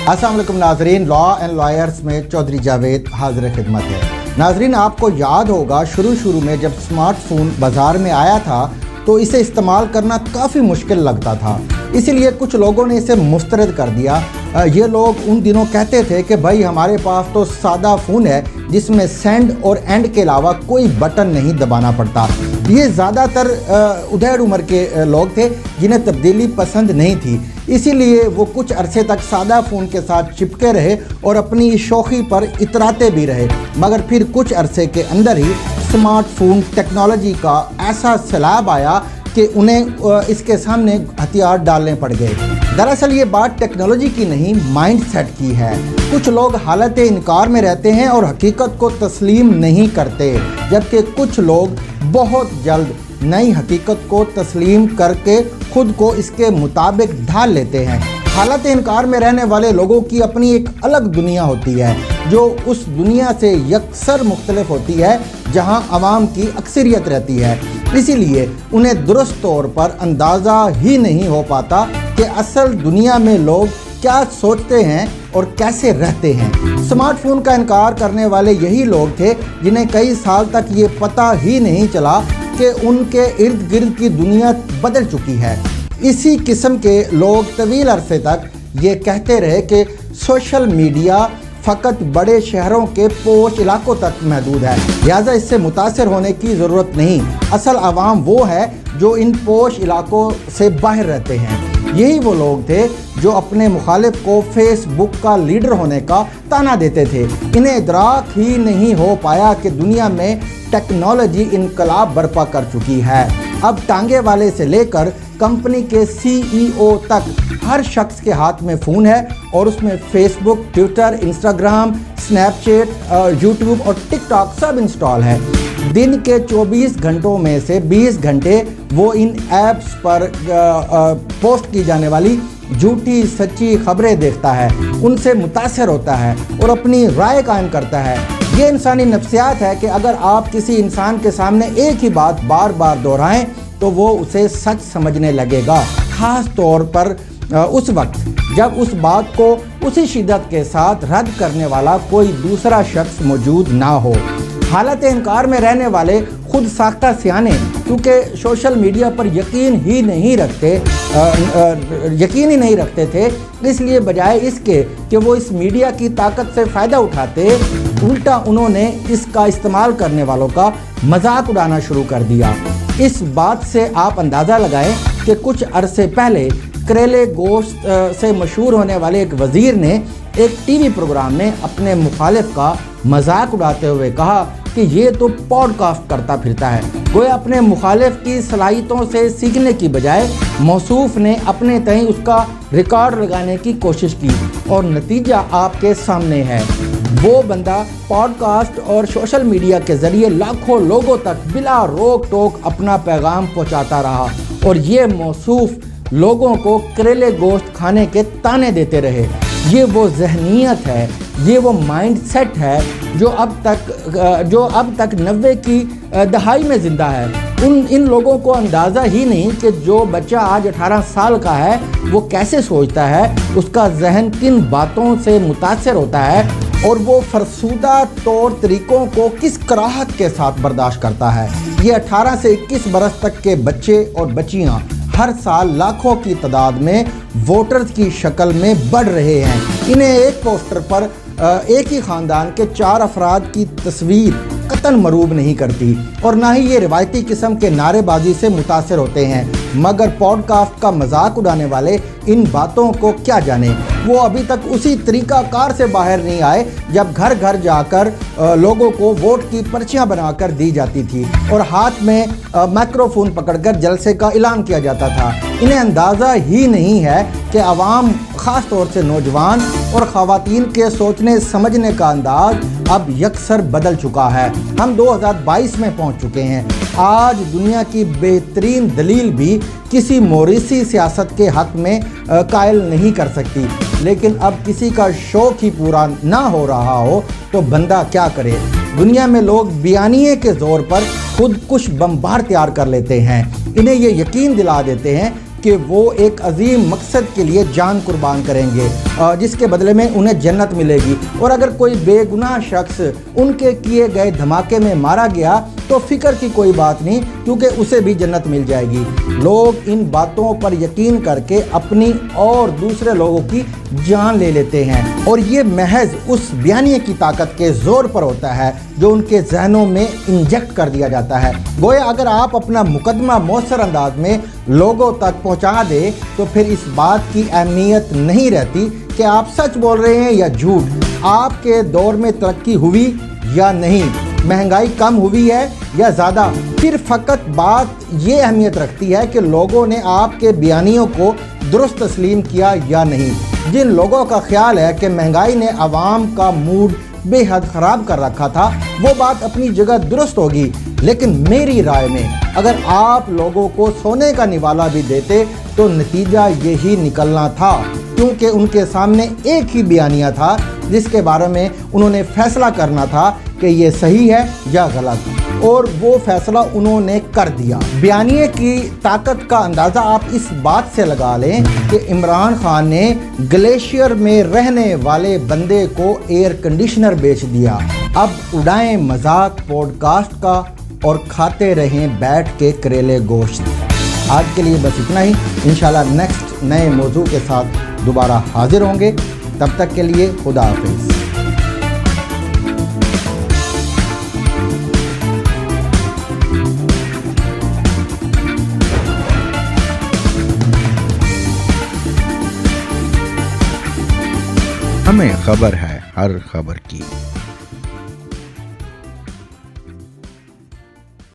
अस्सलाम वालेकुम नाजरीन, लॉ एंड लॉयर्स में चौधरी जावेद हाजिर खिदमत है। नाजरीन, आपको याद होगा शुरू में जब स्मार्टफोन बाज़ार में आया था तो इसे इस्तेमाल करना काफ़ी मुश्किल लगता था, इसीलिए कुछ लोगों ने इसे मुस्तरद कर दिया। ये लोग उन दिनों कहते थे कि भाई हमारे पास तो सादा फ़ोन है जिसमें सेंड और एंड के अलावा कोई बटन नहीं दबाना पड़ता। ये ज़्यादातर उधेड़ उम्र के लोग थे जिन्हें तब्दीली पसंद नहीं थी, इसीलिए वो कुछ अरसे तक सादा फ़ोन के साथ चिपके रहे और अपनी शौक़ी पर इतराते भी रहे। मगर फिर कुछ अरसे के अंदर ही स्मार्टफोन टेक्नोलॉजी का ऐसा सैलाब आया कि उन्हें इसके सामने हथियार डालने पड़ गए। दरअसल ये बात टेक्नोलॉजी की नहीं, माइंड सेट की है। कुछ लोग हालत इनकार में रहते हैं और हकीकत को तस्लीम नहीं करते, जबकि कुछ लोग बहुत जल्द नई हकीकत को तस्लीम करके खुद को इसके मुताबिक ढाल लेते हैं। हालत इनकार में रहने वाले लोगों की अपनी एक अलग दुनिया होती है जो उस दुनिया से यकसर मुख्तलिफ होती है जहां अवाम की अक्सरियत रहती है। इसीलिए उन्हें दुरुस्त तौर पर अंदाज़ा ही नहीं हो पाता कि असल दुनिया में लोग क्या सोचते हैं और कैसे रहते हैं। स्मार्टफोन का इनकार करने वाले यही लोग थे जिन्हें कई साल तक ये पता ही नहीं चला कि उनके इर्द गिर्द की दुनिया बदल चुकी है। इसी किस्म के लोग तवील अरसे तक ये कहते रहे कि सोशल मीडिया फ़कत बड़े शहरों के पोश इलाकों तक महदूद है, लिहाजा इससे मुतासर होने की ज़रूरत नहीं। असल आवाम वो है जो इन पोश इलाकों से बाहर रहते हैं। यही वो लोग थे जो अपने मुखालिफ को फेसबुक का लीडर होने का ताना देते थे। इन्हें इदराक ही नहीं हो पाया कि दुनिया में टेक्नोलॉजी इनकलाब बर्पा कर चुकी है। अब टांगे वाले से लेकर कंपनी के CEO तक हर शख्स के हाथ में फ़ोन है और उसमें Facebook, Twitter, Instagram, Snapchat, YouTube और टिकटॉक सब इंस्टॉल है। दिन के 24 घंटों में से 20 घंटे वो इन ऐप्स पर पोस्ट की जाने वाली झूठी सच्ची खबरें देखता है, उनसे मुतासर होता है और अपनी राय कायम करता है। ये इंसानी नफ्सियात है कि अगर आप किसी इंसान के सामने एक ही बात बार बार दोहराएं तो वो उसे सच समझने लगेगा, ख़ास तौर पर उस वक्त जब उस बात को उसी शिद्दत के साथ रद्द करने वाला कोई दूसरा शख्स मौजूद ना हो। हालत इनकार में रहने वाले खुद साख्ता सियाने क्योंकि सोशल मीडिया पर यकीन ही नहीं रखते थे, इसलिए बजाय इसके कि वो इस मीडिया की ताकत से फ़ायदा उठाते, उल्टा उन्होंने इसका इस्तेमाल करने वालों का मजाक उड़ाना शुरू कर दिया। इस बात से आप अंदाज़ा लगाएं कि कुछ अरसे पहले करेले गोश्त से मशहूर होने वाले एक वज़ीर ने एक टीवी प्रोग्राम में अपने मुखालिफ का मजाक उड़ाते हुए कहा कि ये तो पॉडकास्ट करता फिरता है। गोया अपने मुखालिफ की सलाहियतों से सीखने की बजाय मौसूफ ने अपने तहीं उसका रिकॉर्ड लगाने की कोशिश की और नतीजा आपके सामने है। वो बंदा पॉडकास्ट और सोशल मीडिया के ज़रिए लाखों लोगों तक बिला रोक टोक अपना पैगाम पहुंचाता रहा और ये मौसूफ लोगों को करेले गोश्त खाने के ताने देते रहे। ये वो जहनीत है, ये वो माइंड सेट है जो अब तक 90 की दहाई में ज़िंदा है। इन लोगों को अंदाज़ा ही नहीं कि जो बच्चा आज 18 साल का है वो कैसे सोचता है, उसका जहन किन बातों से मुतासर होता है और वो फरसूदा तौर तरीक़ों को किस कराहत के साथ बर्दाश्त करता है। ये 18 से 21 बरस तक के बच्चे और बच्चियाँ हर साल लाखों की तादाद में वोटर्स की शक्ल में बढ़ रहे हैं। इन्हें एक पोस्टर पर एक ही ख़ानदान के 4 अफराद की तस्वीर कतन मरूब नहीं करती और ना ही ये रिवायती किस्म के नारेबाजी से मुतासर होते हैं। मगर पॉडकास्ट का मजाक उड़ाने वाले इन बातों को क्या जाने। वो अभी तक उसी तरीक़ाकार से बाहर नहीं आए जब घर घर जाकर लोगों को वोट की पर्चियां बनाकर दी जाती थी और हाथ में माइक्रोफोन पकड़कर जलसे का ऐलान किया जाता था। इन्हें अंदाज़ा ही नहीं है कि अवाम, ख़ास तौर से नौजवान और ख़वातीन के सोचने समझने का अंदाज़ अब यकसर बदल चुका है। हम 2022 में पहुंच चुके हैं। आज दुनिया की बेहतरीन दलील भी किसी मोरिसी सियासत के हक़ में कायल नहीं कर सकती, लेकिन अब किसी का शौक़ ही पूरा ना हो रहा हो तो बंदा क्या करे। दुनिया में लोग बयानिए के ज़ोर पर खुद कुछ बम्बार तैयार कर लेते हैं। इन्हें ये यकीन दिला देते हैं کہ وہ ایک عظیم مقصد کے لیے جان قربان کریں گے جس کے بدلے میں انہیں جنت ملے گی، اور اگر کوئی بے گناہ شخص ان کے کیے گئے دھماکے میں مارا گیا تو فکر کی کوئی بات نہیں، کیونکہ اسے بھی جنت مل جائے گی۔ لوگ ان باتوں پر یقین کر کے اپنی اور دوسرے لوگوں کی جان لے لیتے ہیں، اور یہ محض اس بیانیے کی طاقت کے زور پر ہوتا ہے جو ان کے ذہنوں میں انجیکٹ کر دیا جاتا ہے۔ گویا اگر آپ اپنا مقدمہ مؤثر انداز میں لوگوں تک پہنچا دیں تو پھر اس بات کی اہمیت نہیں رہتی کہ آپ سچ بول رہے ہیں یا جھوٹ، آپ کے دور میں ترقی ہوئی یا نہیں، مہنگائی کم ہوئی ہے یا زیادہ۔ پھر فقط بات یہ اہمیت رکھتی ہے کہ لوگوں نے آپ کے بیانیوں کو درست تسلیم کیا یا نہیں۔ جن لوگوں کا خیال ہے کہ مہنگائی نے عوام کا موڈ بے حد خراب کر رکھا تھا، وہ بات اپنی جگہ درست ہوگی، لیکن میری رائے میں اگر آپ لوگوں کو سونے کا نوالا بھی دیتے تو نتیجہ یہی نکلنا تھا، کیونکہ ان کے سامنے ایک ہی بیانیہ تھا جس کے بارے میں انہوں نے فیصلہ کرنا تھا کہ یہ صحیح ہے یا غلط، اور وہ فیصلہ انہوں نے کر دیا۔ بیانیے کی طاقت کا اندازہ آپ اس بات سے لگا لیں کہ عمران خان نے گلیشیئر میں رہنے والے بندے کو ایئر کنڈیشنر بیچ دیا۔ اب اڑائیں مذاق پوڈ کاسٹ کا اور کھاتے رہیں بیٹھ کے کریلے گوشت۔ آج کے لیے بس اتنا ہی، انشاءاللہ نیکسٹ نئے موضوع کے ساتھ دوبارہ حاضر ہوں گے۔ تب تک کے لیے خدا حافظ۔ ہمیں خبر ہے ہر خبر کی۔